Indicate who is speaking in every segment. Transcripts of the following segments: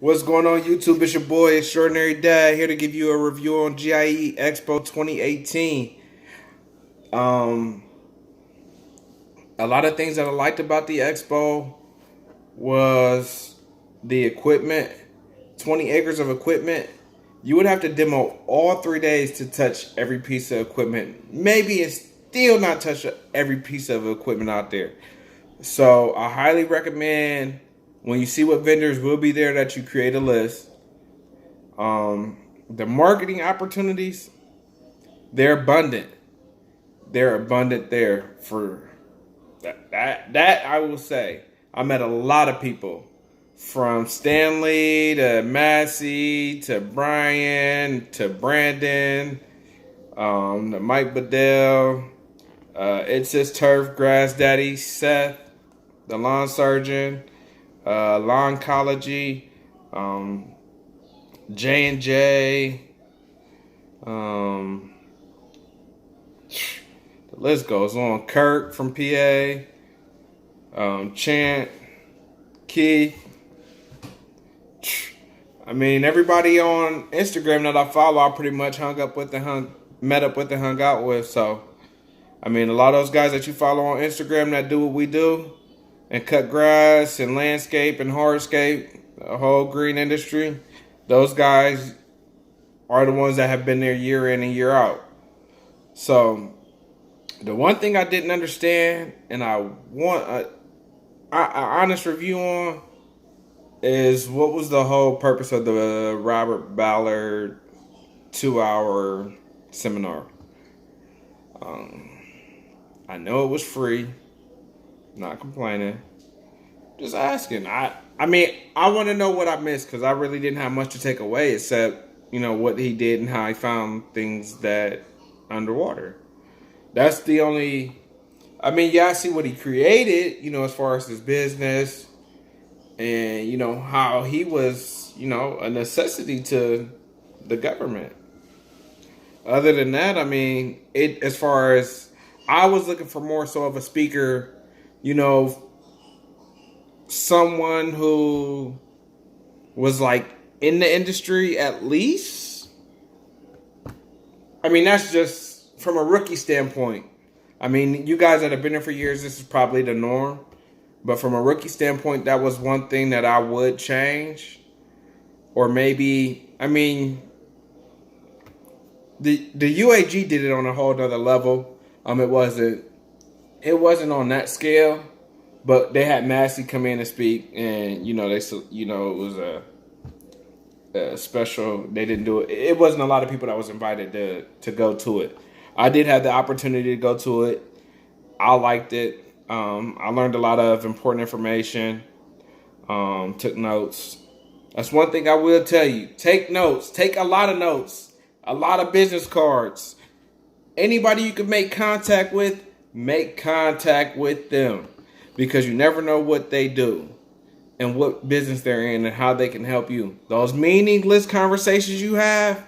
Speaker 1: What's going on, YouTube? It's your boy, Extraordinary Dad, here to give you a review on GIE Expo 2018. Um, a lot of things that I liked about the expo was the equipment. 20 acres of equipment. You would have to demo all 3 days to touch every piece of equipment. Maybe and still not touch every piece of equipment out there. So I highly recommend when you see what vendors will be there that you create a list. The marketing opportunities, they're abundant. They're abundant there for that I will say. I met a lot of people from Stanley to Massey to Brian to Brandon, to Mike Bedell, It's His Turf, Grass Daddy, Seth, the lawn surgeon, lawn ecology, J&J, the list goes on. Kirk from PA, Chant, Keith. I mean, everybody on Instagram that I follow, I pretty much met up with and hung out with. So, I mean, a lot of those guys that you follow on Instagram that do what we do and cut grass and landscape and hardscape, the whole green industry, those guys are the ones that have been there year in and year out. So, the one thing I didn't understand and I want an honest review on is what was the whole purpose of the Robert Ballard 2-hour seminar. I know it was free, not complaining, just asking. I mean, I want to know what I missed because I really didn't have much to take away except, what he did and how he found things that underwater. That's the only, I see what he created, as far as his business and, how he was, a necessity to the government. Other than that, as far as I was looking for more so of a speaker, someone who was like in the industry at least. That's just from a rookie standpoint. You guys that have been there for years, this is probably the norm. But from a rookie standpoint, that was one thing that I would change. Or maybe, the UAG did it on a whole nother level. It wasn't on that scale, but they had Massey come in and speak, and it was a special. They didn't do it. It wasn't a lot of people that was invited to go to it. I did have the opportunity to go to it. I liked it. I learned a lot of important information. Took notes. That's one thing I will tell you. Take notes. Take a lot of notes. A lot of business cards. Anybody you can make contact with them. Because you never know what they do and what business they're in and how they can help you. Those meaningless conversations you have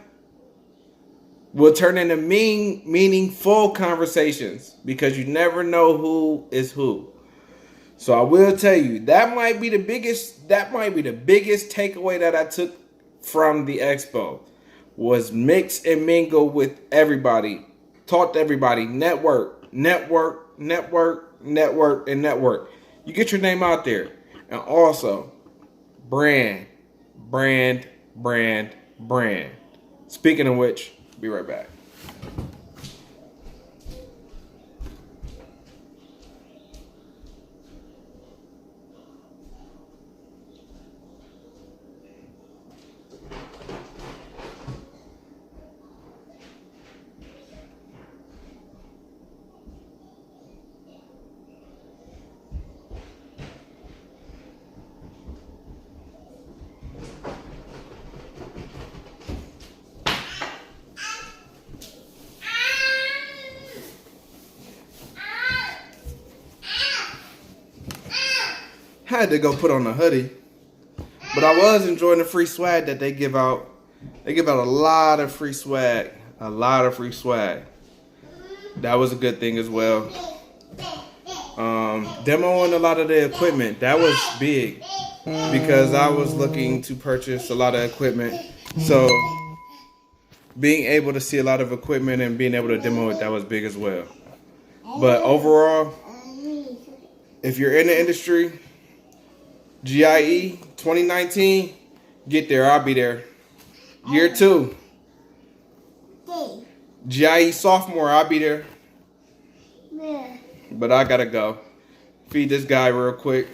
Speaker 1: will turn into meaningful conversations because you never know who is who. So I will tell you, that might be the biggest takeaway that I took from the expo was mix and mingle with everybody. Talk to everybody. Network. You get your name out there. And also, brand. Speaking of which, be right back. I had to go put on a hoodie. But I was enjoying the free swag that they give out. They give out a lot of free swag. That was a good thing as well. Demoing a lot of the equipment. That was big. because I was looking to purchase a lot of equipment. So being able to see a lot of equipment and being able to demo it, that was big as well. But overall, if you're in the industry, GIE 2019, get there. I'll be there. Year 2, GIE sophomore, I'll be there. But I gotta go. Feed this guy real quick.